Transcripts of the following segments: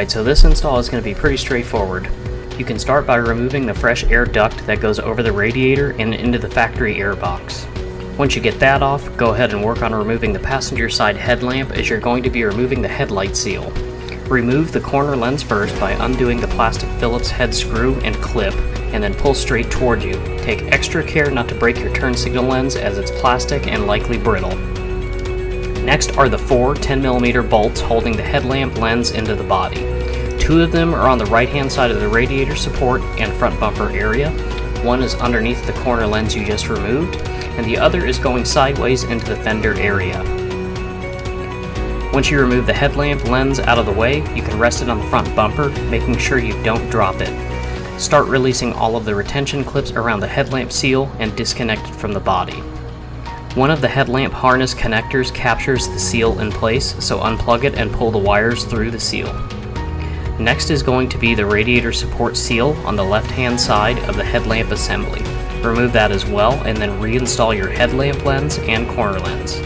Alright, so this install is going to be pretty straightforward. You can start by removing the fresh air duct that goes over the radiator and into the factory air box. Once you get that off, go ahead and work on removing the passenger side headlamp, as you're going to be removing the headlight seal. Remove the corner lens first by undoing the plastic Phillips head screw and clip, and then pull straight toward you. Take extra care not to break your turn signal lens, as it's plastic and likely brittle. Next are the 4 10mm bolts holding the headlamp lens into the body. 2 of them are on the right hand side of the radiator support and front bumper area. One is underneath the corner lens you just removed, and the other is going sideways into the fender area. Once you remove the headlamp lens out of the way, you can rest it on the front bumper, making sure you don't drop it. Start releasing all of the retention clips around the headlamp seal and disconnect it from the body. One of the headlamp harness connectors captures the seal in place, so unplug it and pull the wires through the seal. Next is going to be the radiator support seal on the left-hand side of the headlamp assembly. Remove that as well, and then reinstall your headlamp lens and corner lens.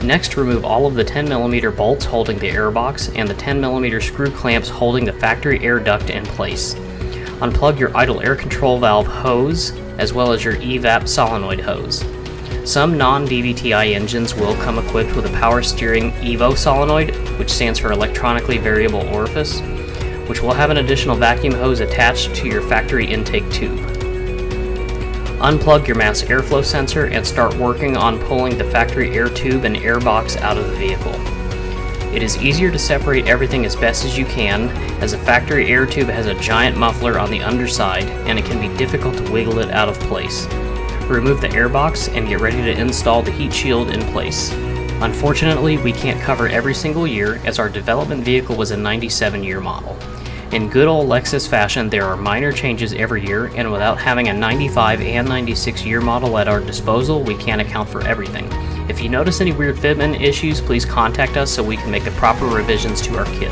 Next, remove all of the 10mm bolts holding the airbox and the 10mm screw clamps holding the factory air duct in place. Unplug your idle air control valve hose, as well as your EVAP solenoid hose. Some non-VVTi engines will come equipped with a power steering EVO solenoid, which stands for electronically variable orifice, which will have an additional vacuum hose attached to your factory intake tube. Unplug your mass airflow sensor and start working on pulling the factory air tube and air box out of the vehicle. It is easier to separate everything as best as you can, as a factory air tube has a giant muffler on the underside and it can be difficult to wiggle it out of place. Remove the air box and get ready to install the heat shield in place. Unfortunately, we can't cover every single year, as our development vehicle was a 97-year model. In good old Lexus fashion, there are minor changes every year, and without having a 95 and 96 year model at our disposal, we can't account for everything. If you notice any weird fitment issues, please contact us so we can make the proper revisions to our kit.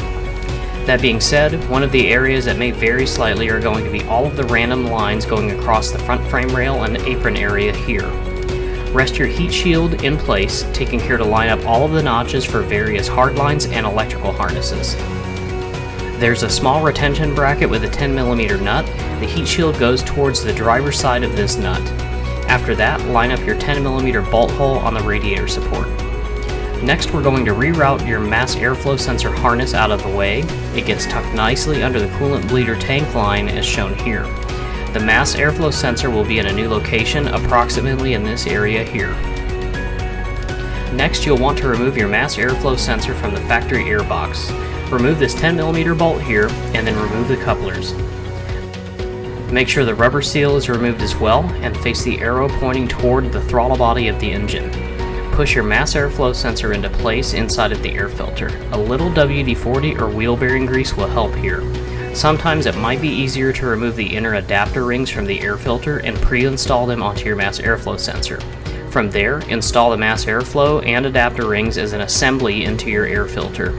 That being said, one of the areas that may vary slightly are going to be all of the random lines going across the front frame rail and apron area here. Rest your heat shield in place, taking care to line up all of the notches for various hard lines and electrical harnesses. There's a small retention bracket with a 10mm nut. The heat shield goes towards the driver's side of this nut. After that, line up your 10mm bolt hole on the radiator support. Next, we're going to reroute your mass airflow sensor harness out of the way. It gets tucked nicely under the coolant bleeder tank line as shown here. The mass airflow sensor will be in a new location, approximately in this area here. Next, you'll want to remove your mass airflow sensor from the factory air box. Remove this 10mm bolt here, and then remove the couplers. Make sure the rubber seal is removed as well, and face the arrow pointing toward the throttle body of the engine. Push your mass airflow sensor into place inside of the air filter. A little WD-40 or wheel bearing grease will help here. Sometimes it might be easier to remove the inner adapter rings from the air filter and pre-install them onto your mass airflow sensor. From there, install the mass airflow and adapter rings as an assembly into your air filter.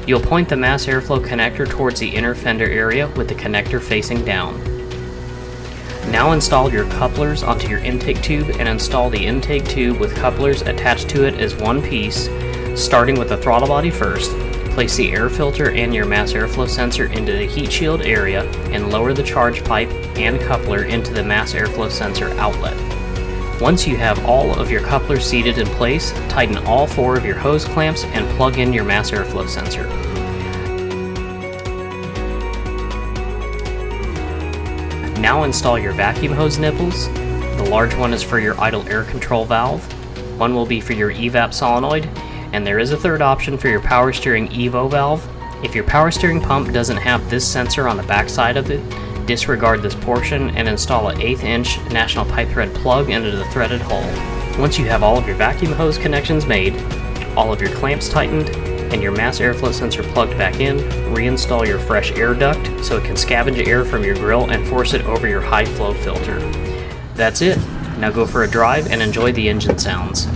You'll point the mass airflow connector towards the inner fender area with the connector facing down. Now install your couplers onto your intake tube and install the intake tube with couplers attached to it as one piece, starting with the throttle body first. Place the air filter and your mass airflow sensor into the heat shield area and lower the charge pipe and coupler into the mass airflow sensor outlet. Once you have all of your couplers seated in place, tighten all 4 of your hose clamps and plug in your mass airflow sensor. Now install your vacuum hose nipples. The large one is for your idle air control valve, one will be for your evap solenoid, and there is a third option for your power steering EVO valve. If your power steering pump doesn't have this sensor on the back side of it, disregard this portion and install an 1/8 inch National Pipe Thread plug into the threaded hole. Once you have all of your vacuum hose connections made, all of your clamps tightened, and your mass airflow sensor plugged back in, reinstall your fresh air duct so it can scavenge air from your grill and force it over your high flow filter. That's it. Now go for a drive and enjoy the engine sounds.